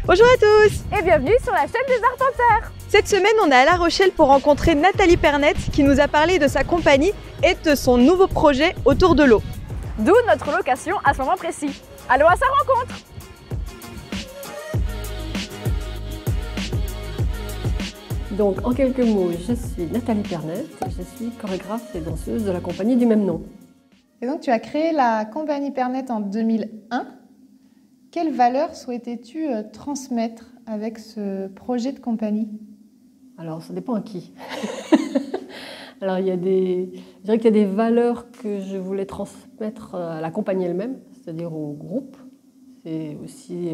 Bonjour à tous et bienvenue sur la chaîne des Arpenteurs. Cette semaine, on est à La Rochelle pour rencontrer Nathalie Pernette qui nous a parlé de sa compagnie et de son nouveau projet autour de l'eau. D'où notre location à ce moment précis. Allons à sa rencontre. Donc, en quelques mots, je suis Nathalie Pernette, je suis chorégraphe et danseuse de la compagnie du même nom. Et donc, tu as créé la compagnie Pernette en 2001. Quelles valeurs souhaitais-tu transmettre avec ce projet de compagnie? Alors, ça dépend à qui. Alors, je dirais qu'il y a des valeurs que je voulais transmettre à la compagnie elle-même, c'est-à-dire au groupe. C'est aussi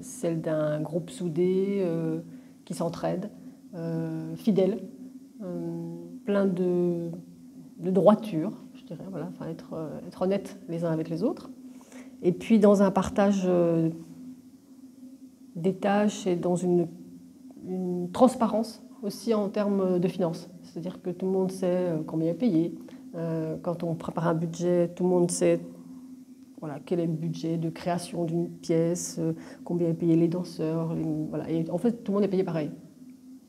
celle d'un groupe soudé, qui s'entraide, fidèle, plein de droiture, je dirais, voilà, enfin, être honnête les uns avec les autres. Et puis dans un partage des tâches et dans une transparence aussi en termes de finances. C'est-à-dire que tout le monde sait combien est payé. Quand on prépare un budget, tout le monde sait voilà, quel est le budget de création d'une pièce, combien est payé les danseurs. Voilà. Et en fait, tout le monde est payé pareil.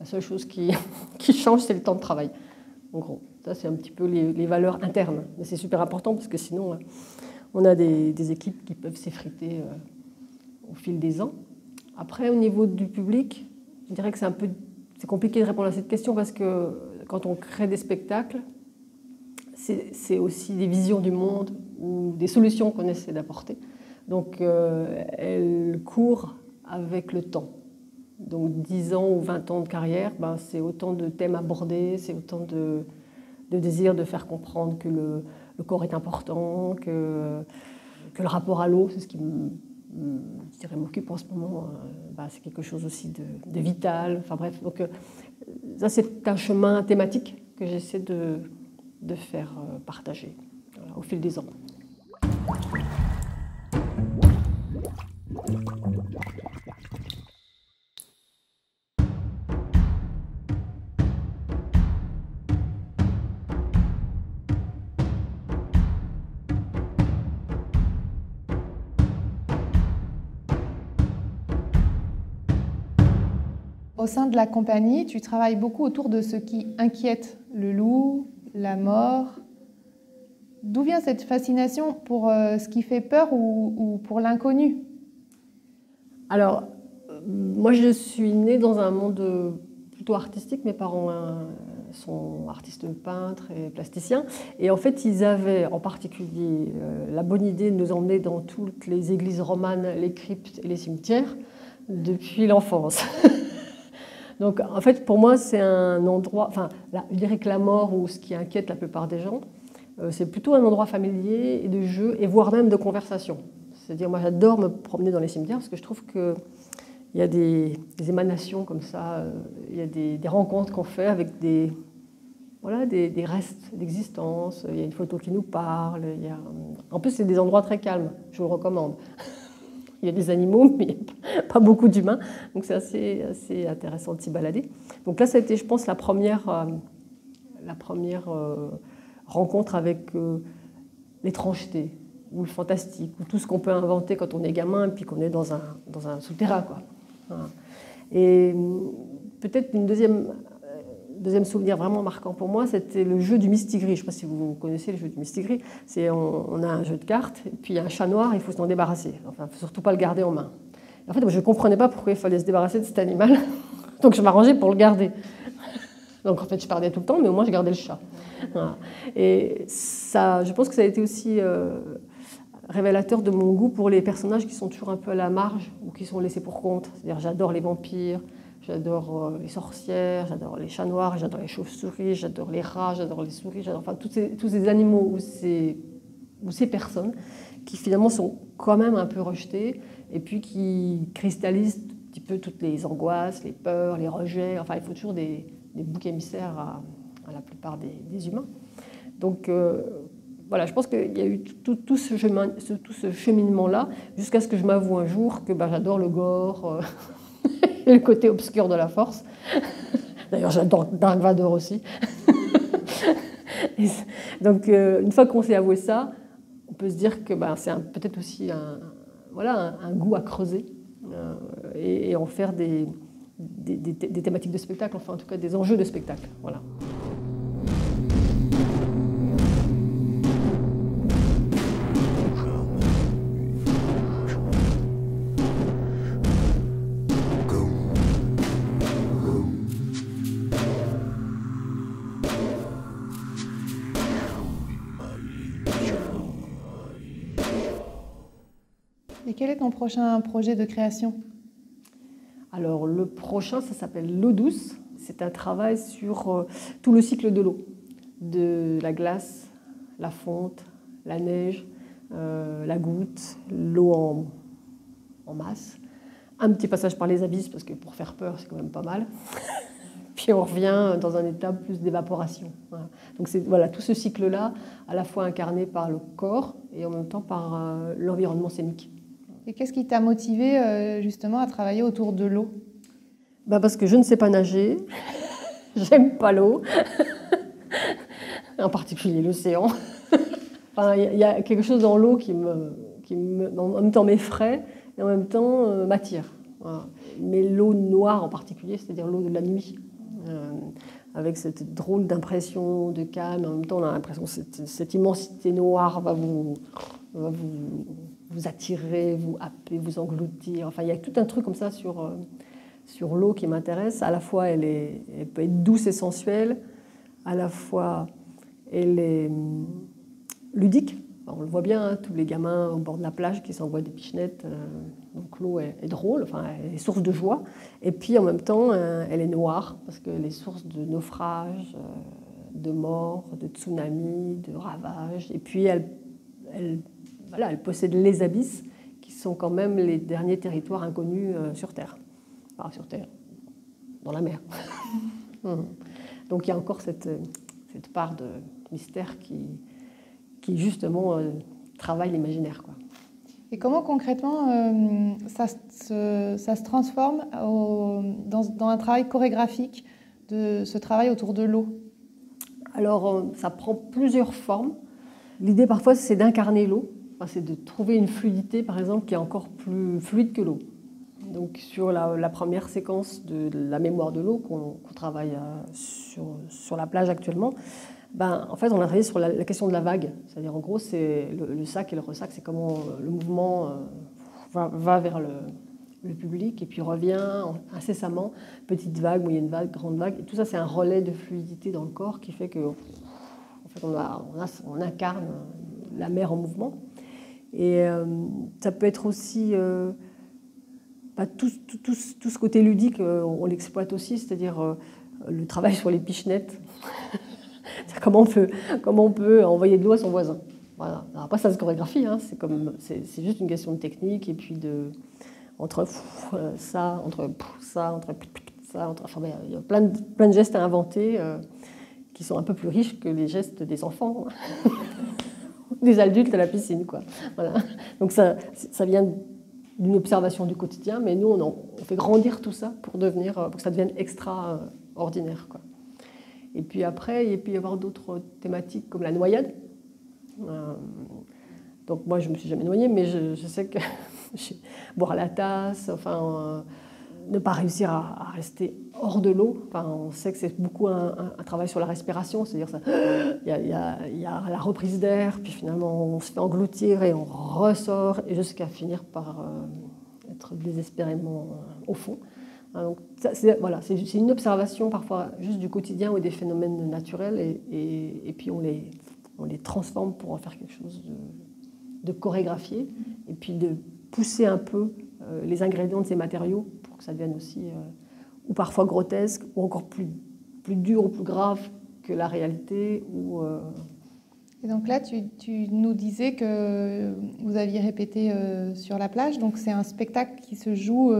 La seule chose qui change, c'est le temps de travail. En gros, ça c'est un petit peu les valeurs internes. Mais c'est super important parce que sinon, on a des équipes qui peuvent s'effriter au fil des ans. Après, au niveau du public, je dirais que c'est compliqué de répondre à cette question parce que quand on crée des spectacles, c'est aussi des visions du monde ou des solutions qu'on essaie d'apporter. Donc, elles courent avec le temps. Donc 10 ans ou 20 ans de carrière, ben, c'est autant de thèmes abordés, c'est autant de désir de faire comprendre que le corps est important, que le rapport à l'eau, c'est ce qui m'occupe en ce moment, ben, c'est quelque chose aussi de vital. Enfin bref, donc, ça c'est un chemin thématique que j'essaie de faire partager voilà, au fil des ans. Au sein de la compagnie, tu travailles beaucoup autour de ce qui inquiète le loup, la mort. D'où vient cette fascination pour ce qui fait peur ou pour l'inconnu? Alors, moi je suis née dans un monde plutôt artistique. Mes parents sont artistes peintres et plasticiens. Et en fait, ils avaient en particulier la bonne idée de nous emmener dans toutes les églises romanes, les cryptes et les cimetières depuis l'enfance. Donc, en fait, pour moi, c'est un endroit, enfin, je dirais que la mort ou ce qui inquiète la plupart des gens, c'est plutôt un endroit familier et de jeu, et voire même de conversation. C'est-à-dire, moi, j'adore me promener dans les cimetières parce que je trouve qu'il y a des émanations comme ça, il y a des rencontres qu'on fait avec des restes d'existence, il y a une photo qui nous parle. En plus, c'est des endroits très calmes, je vous le recommande. Il y a des animaux, mais pas beaucoup d'humains. Donc c'est assez intéressant de s'y balader. Donc là, ça a été, je pense, la première rencontre avec l'étrangeté, ou le fantastique, ou tout ce qu'on peut inventer quand on est gamin et puis qu'on est dans un souterrain, quoi. Voilà. Et peut-être une deuxième souvenir vraiment marquant pour moi, c'était le jeu du mistigris. Je ne sais pas si vous connaissez le jeu du mistigris. On a un jeu de cartes, et puis il y a un chat noir, il faut s'en débarrasser. Enfin, il ne faut surtout pas le garder en main. Et en fait, moi, je ne comprenais pas pourquoi il fallait se débarrasser de cet animal. Donc, je m'arrangeais pour le garder. Donc, en fait, je perdais tout le temps, mais au moins, je gardais le chat. Voilà. Et ça, je pense que ça a été aussi révélateur de mon goût pour les personnages qui sont toujours un peu à la marge ou qui sont laissés pour compte. C'est-à-dire, j'adore les vampires. J'adore les sorcières, j'adore les chats noirs, j'adore les chauves-souris, j'adore les rats, j'adore les souris, j'adore enfin, tous ces animaux ou ces personnes qui finalement sont quand même un peu rejetées et puis qui cristallisent un petit peu toutes les angoisses, les peurs, les rejets. Enfin, il faut toujours des boucs émissaires à la plupart des humains. Donc voilà, je pense qu'il y a eu tout ce cheminement-là jusqu'à ce que je m'avoue un jour que j'adore le gore. Le côté obscur de la force. D'ailleurs, j'adore Dark Vador aussi. Donc, une fois qu'on s'est avoué ça, on peut se dire que c'est peut-être aussi un goût à creuser. Et en faire des thématiques de spectacle, enfin en tout cas des enjeux de spectacle. Voilà. Et quel est ton prochain projet de création? Alors le prochain, ça s'appelle l'eau douce. C'est un travail sur tout le cycle de l'eau, de la glace, la fonte, la neige, la goutte, l'eau en masse. Un petit passage par les abysses, parce que pour faire peur, c'est quand même pas mal. Puis on revient dans un état plus d'évaporation. Voilà. Donc c'est voilà, tout ce cycle-là, à la fois incarné par le corps et en même temps par l'environnement scénique. Et qu'est-ce qui t'a motivé justement à travailler autour de l'eau? Parce que je ne sais pas nager, j'aime pas l'eau, en particulier l'océan. Enfin, il y a quelque chose dans l'eau qui en même temps m'effraie et en même temps m'attire. Voilà. Mais l'eau noire en particulier, c'est-à-dire l'eau de la nuit, avec cette drôle d'impression de calme, en même temps on a l'impression que cette immensité noire va vous attirer, vous happer, vous engloutir. Enfin, il y a tout un truc comme ça sur l'eau qui m'intéresse. À la fois, elle peut être douce et sensuelle, à la fois, elle est ludique. On le voit bien, hein, tous les gamins au bord de la plage qui s'envoient des pichenettes. Donc l'eau est drôle, enfin, elle est source de joie. Et puis, en même temps, elle est noire, parce qu'elle est source de naufrages, de morts, de tsunamis, de ravages. Et puis, elle possède les abysses, qui sont quand même les derniers territoires inconnus sur Terre. Enfin, sur Terre, dans la mer. Donc il y a encore cette part de mystère qui justement travaille l'imaginaire, quoi. Et comment concrètement ça se transforme dans un travail chorégraphique, de ce travail autour de l'eau? Alors ça prend plusieurs formes. L'idée parfois c'est d'incarner l'eau. C'est de trouver une fluidité, par exemple, qui est encore plus fluide que l'eau. Donc, sur la première séquence de la mémoire de l'eau qu'on travaille sur la plage actuellement, en fait, on a travaillé sur la question de la vague. C'est-à-dire, en gros, c'est le sac et le ressac, c'est comment le mouvement va vers le public et puis revient incessamment, petite vague, moyenne vague, grande vague. Et tout ça, c'est un relais de fluidité dans le corps qui fait que, en fait, on incarne la mer en mouvement. Et ça peut être aussi tout ce côté ludique, on l'exploite aussi, c'est-à-dire le travail sur les pichenettes. comment on peut envoyer de l'eau à son voisin. Voilà. Alors après, ça se chorégraphie, hein. C'est juste une question de technique et puis entre ça, enfin, il y a plein de gestes à inventer qui sont un peu plus riches que les gestes des enfants. Des adultes à la piscine, quoi. Voilà. Donc ça vient d'une observation du quotidien, mais nous, on fait grandir tout ça pour que ça devienne extraordinaire, quoi. Et puis après, il peut y avoir d'autres thématiques comme la noyade. Donc moi, je ne me suis jamais noyée, mais je sais que boire la tasse, enfin, ne pas réussir à rester hors de l'eau. Enfin, on sait que c'est beaucoup un travail sur la respiration, c'est-à-dire il y a la reprise d'air, puis finalement on se fait engloutir et on ressort, et jusqu'à finir par être désespérément au fond. Donc, c'est une observation parfois juste du quotidien ou des phénomènes naturels, et puis on les transforme pour en faire quelque chose de chorégraphié, et puis de pousser un peu les ingrédients de ces matériaux pour que ça devienne aussi, ou parfois grotesque, ou encore plus dur ou plus grave que la réalité. Et donc là, tu nous disais que vous aviez répété sur la plage, donc c'est un spectacle qui se joue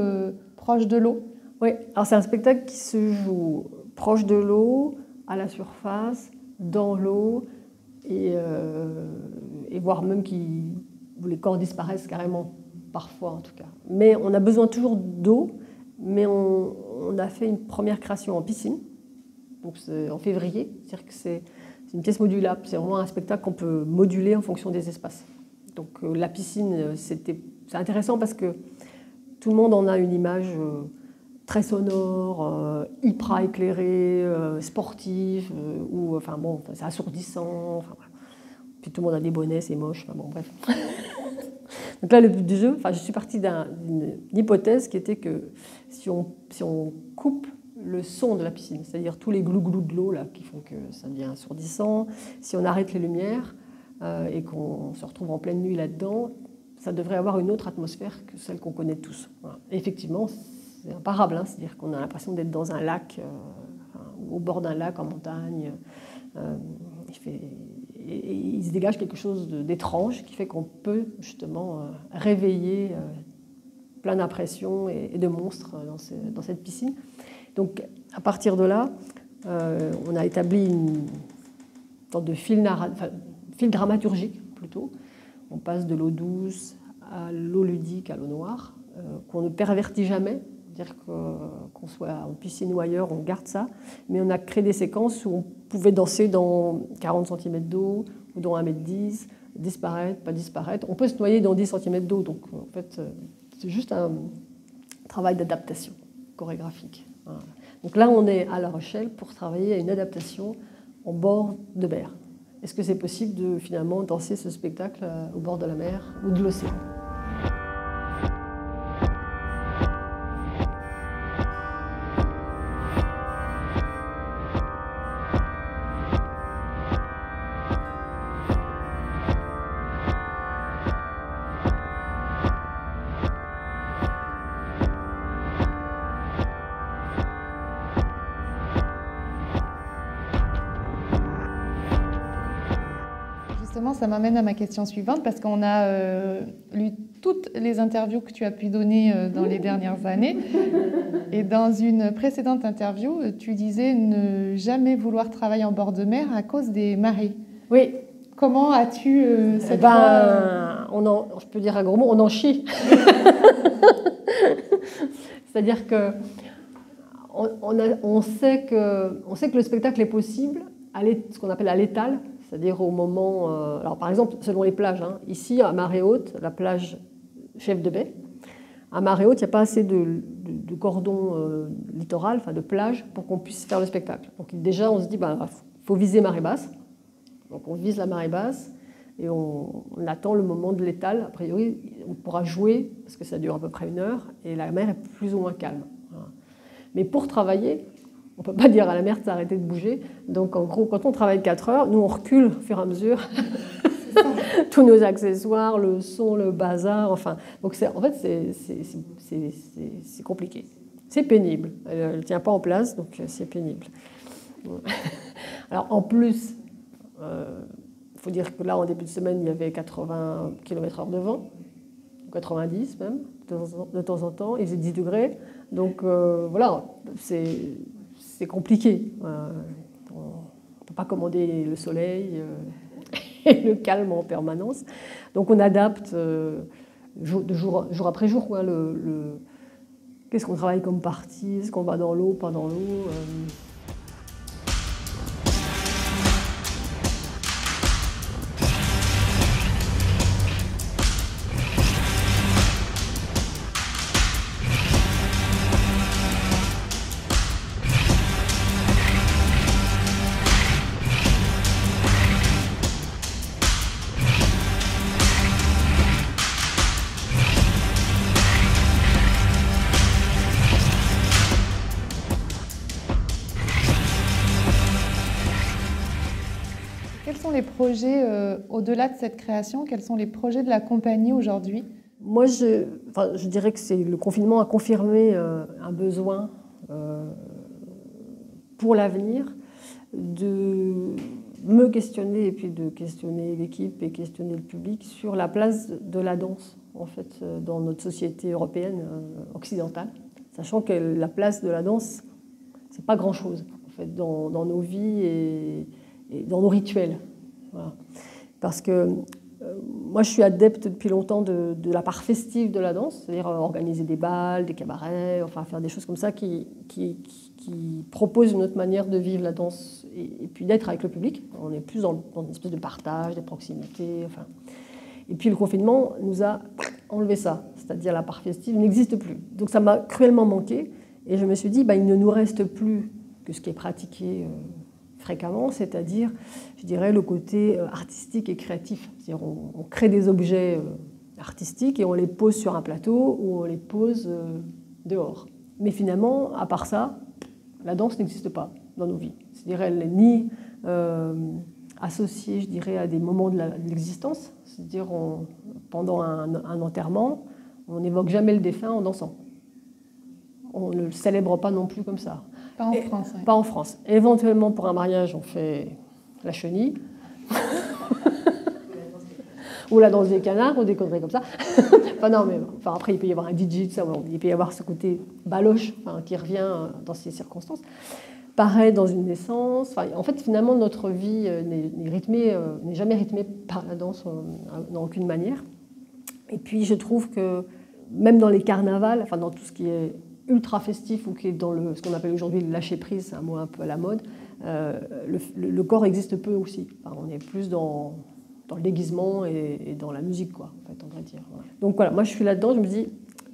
proche de l'eau. Oui, alors c'est un spectacle qui se joue proche de l'eau, à la surface, dans l'eau, et voire même où les corps disparaissent carrément, parfois en tout cas. Mais on a besoin toujours d'eau, mais on a fait une première création en piscine, donc en février, c'est-à-dire que c'est une pièce modulable, c'est vraiment un spectacle qu'on peut moduler en fonction des espaces. Donc la piscine, c'est intéressant parce que tout le monde en a une image très sonore, hyper éclairée, sportive, ou enfin bon, c'est assourdissant. Enfin, voilà. Puis tout le monde a des bonnets, c'est moche. Enfin, bon, bref. Donc là, le but du jeu, je suis partie d'une hypothèse qui était que si on coupe le son de la piscine, c'est-à-dire tous les glou-glou de l'eau là, qui font que ça devient assourdissant, si on arrête les lumières et qu'on se retrouve en pleine nuit là-dedans, ça devrait avoir une autre atmosphère que celle qu'on connaît tous. Voilà. Et effectivement, c'est imparable, hein, c'est-à-dire qu'on a l'impression d'être dans un lac, au bord d'un lac en montagne. Il se dégage quelque chose d'étrange qui fait qu'on peut justement réveiller plein d'impressions et de monstres dans cette piscine. Donc à partir de là, on a établi une sorte de fil dramaturgique plutôt. On passe de l'eau douce à l'eau ludique, à l'eau noire, qu'on ne pervertit jamais. C'est-à-dire qu'on soit en piscine ou ailleurs, on garde ça. Mais on a créé des séquences où on pouvait danser dans 40 cm d'eau ou dans 1,10 m, disparaître, pas disparaître. On peut se noyer dans 10 cm d'eau. Donc en fait, c'est juste un travail d'adaptation chorégraphique. Voilà. Donc là, on est à La Rochelle pour travailler à une adaptation en bord de mer. Est-ce que c'est possible de finalement danser ce spectacle au bord de la mer ou de l'océan ? Justement, ça m'amène à ma question suivante parce qu'on a lu toutes les interviews que tu as pu donner dans les dernières années. Et dans une précédente interview, tu disais ne jamais vouloir travailler en bord de mer à cause des marées. Oui. Comment as-tu cette fois je peux dire un gros mot, on en chie. C'est-à-dire que on sait que le spectacle est possible à ce qu'on appelle à l'étal. C'est-à-dire au moment... alors par exemple, selon les plages, hein, ici à marée haute, la plage Chef de Baie, à marée haute, il n'y a pas assez de cordon littoral, enfin de plage, pour qu'on puisse faire le spectacle. Donc déjà, on se dit, faut viser marée basse. Donc on vise la marée basse et on attend le moment de l'étal. A priori, on pourra jouer, parce que ça dure à peu près 1 heure, et la mer est plus ou moins calme. Voilà. Mais pour travailler... On ne peut pas dire à la mer de s'arrêter de bouger. Donc, en gros, quand on travaille 4 heures, nous, on recule au fur et à mesure. Tous nos accessoires, le son, le bazar, enfin... Donc, en fait, c'est compliqué. C'est pénible. Elle ne tient pas en place, donc c'est pénible. Alors, en plus, il faut dire que là, en début de semaine, il y avait 80 km/h de vent, 90 même, de temps en temps. Il faisait 10 degrés. Donc, voilà, c'est compliqué. On ne peut pas commander le soleil et le calme en permanence. Donc on adapte jour après jour. Qu'est-ce qu'on travaille comme partie? Est-ce qu'on va dans l'eau, pas dans l'eau? Quels sont les projets, au-delà de cette création, quels sont les projets de la compagnie aujourd'hui? Moi, je dirais que le confinement a confirmé un besoin pour l'avenir de me questionner et puis de questionner l'équipe et questionner le public sur la place de la danse en fait, dans notre société européenne occidentale, sachant que la place de la danse, c'est pas grand-chose en fait, dans nos vies et dans nos rituels. Voilà. Parce que moi, je suis adepte depuis longtemps de la part festive de la danse, c'est-à-dire organiser des bals, des cabarets, enfin faire des choses comme ça qui proposent une autre manière de vivre la danse et puis d'être avec le public. On est plus dans une espèce de partage, de proximité. Enfin. Et puis le confinement nous a enlevé ça, c'est-à-dire la part festive n'existe plus. Donc ça m'a cruellement manqué et je me suis dit, il ne nous reste plus que ce qui est pratiqué fréquemment, c'est-à-dire, je dirais, le côté artistique et créatif. C'est-à-dire on crée des objets artistiques et on les pose sur un plateau ou on les pose dehors. Mais finalement, à part ça, la danse n'existe pas dans nos vies. C'est-à-dire, elle n'est ni associée, je dirais, à des moments de l'existence. C'est-à-dire, pendant un enterrement, on n'évoque jamais le défunt en dansant. On ne le célèbre pas non plus comme ça. Pas en France. Ouais. Pas en France. Éventuellement, pour un mariage, on fait la chenille. Ou la danse des canards, ou des conneries comme ça. Non, mais après, il peut y avoir un DJ, ça, il peut y avoir ce côté baloche qui revient dans ces circonstances. Pareil dans une naissance. En fait, finalement, notre vie n'est jamais rythmée par la danse dans aucune manière. Et puis, je trouve que même dans les carnavals, dans tout ce qui est ultra festif ou qui est dans ce qu'on appelle aujourd'hui le lâcher-prise, c'est un mot un peu à la mode, le corps existe peu aussi. On est plus dans le déguisement et dans la musique, quoi, en fait, on va dire. Voilà. Donc voilà, moi je suis là-dedans, je me dis,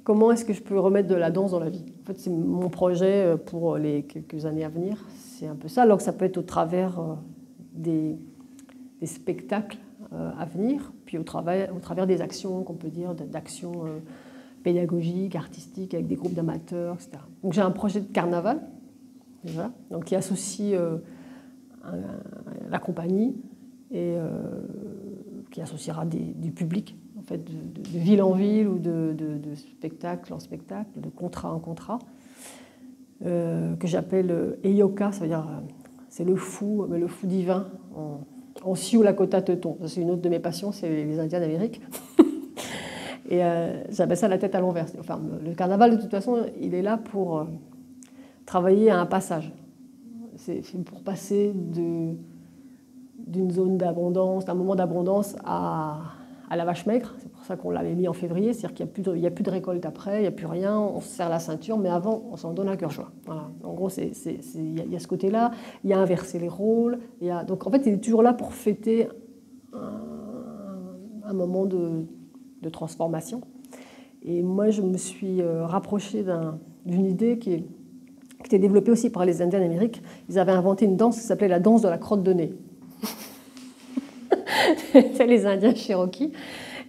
comment est-ce que je peux remettre de la danse dans la vie? En fait, c'est mon projet pour les quelques années à venir, c'est un peu ça, alors que ça peut être au travers des spectacles à venir, puis au travers des actions, qu'on peut dire, d'actions pédagogiques, artistiques, avec des groupes d'amateurs, etc. Donc j'ai un projet de carnaval, déjà, donc qui associe la compagnie et qui associera du public, en fait, de ville en ville ou de spectacle en spectacle, de contrat en contrat, que j'appelle Eyoka, ça veut dire c'est le fou, mais le fou divin en Sioux Lakota Teuton. C'est une autre de mes passions, c'est les Indiens d'Amérique. Et j'appelle ça la tête à l'envers. Enfin, le carnaval, de toute façon, il est là pour travailler à un passage. C'est pour passer d'une zone d'abondance, d'un moment d'abondance à la vache maigre. C'est pour ça qu'on l'avait mis en février. C'est-à-dire qu'il n'y a plus de récolte après, il n'y a plus rien, on se serre la ceinture, mais avant, on s'en donne un cœur joie. Voilà. En gros, il y a ce côté-là, il y a inversé les rôles. Donc, en fait, il est toujours là pour fêter un moment de transformation. Et moi, je me suis rapprochée d'une idée qui était développée aussi par les Indiens d'Amérique. Ils avaient inventé une danse qui s'appelait la danse de la crotte de nez. C'était les Indiens Cherokee.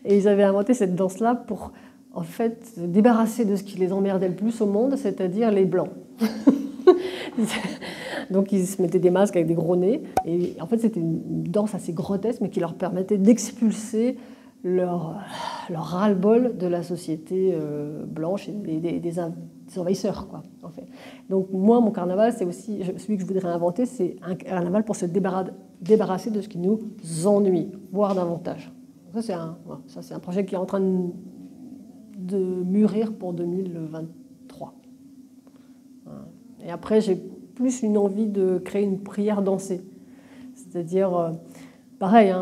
Et ils avaient inventé cette danse-là pour, en fait, se débarrasser de ce qui les emmerdait le plus au monde, c'est-à-dire les Blancs. Donc, ils se mettaient des masques avec des gros nez. Et en fait, c'était une danse assez grotesque, mais qui leur permettait d'expulser leur ras-le-bol de la société blanche et des envahisseurs, quoi, en fait. Donc moi, mon carnaval, c'est aussi celui que je voudrais inventer, c'est un carnaval pour se débarrasser de ce qui nous ennuie, voire davantage. Ça, c'est un projet qui est en train de mûrir pour 2023. Et après, j'ai plus une envie de créer une prière dansée. C'est-à-dire, pareil,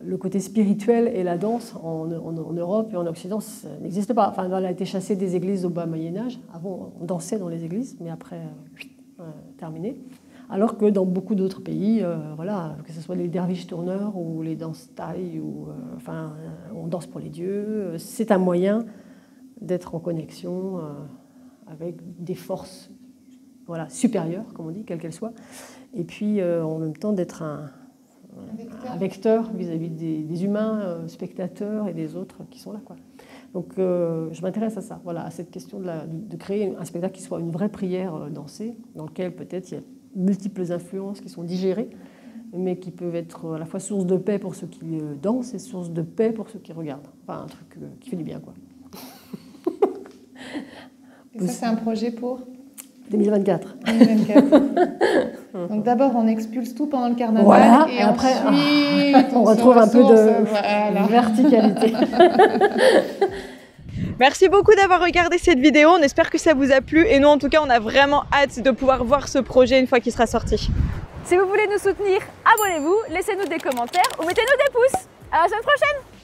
le côté spirituel et la danse en Europe et en Occident, ça n'existe pas. Enfin, elle a été chassée des églises au bas Moyen-Âge. Avant, on dansait dans les églises, mais après, terminé. Alors que dans beaucoup d'autres pays, voilà, que ce soit les derviches tourneurs ou les danses thaï, on danse pour les dieux. C'est un moyen d'être en connexion avec des forces supérieures, comme on dit, quelles qu'elles soient. Et puis, en même temps, d'être un vecteur vis-à-vis des humains, spectateurs et des autres qui sont là, quoi. Donc je m'intéresse à ça, à cette question de créer un spectacle qui soit une vraie prière dansée, dans lequel peut-être il y a multiples influences qui sont digérées, mais qui peuvent être à la fois source de paix pour ceux qui dansent et source de paix pour ceux qui regardent. Enfin, un truc qui fait du bien, quoi. Et ça, c'est un projet pour 2024. 2024. Donc d'abord, on expulse tout pendant le carnaval, voilà, et après, ensuite, on retrouve un peu de verticalité. Merci beaucoup d'avoir regardé cette vidéo, on espère que ça vous a plu et nous en tout cas on a vraiment hâte de pouvoir voir ce projet une fois qu'il sera sorti. Si vous voulez nous soutenir, abonnez-vous, laissez-nous des commentaires ou mettez-nous des pouces. À la semaine prochaine!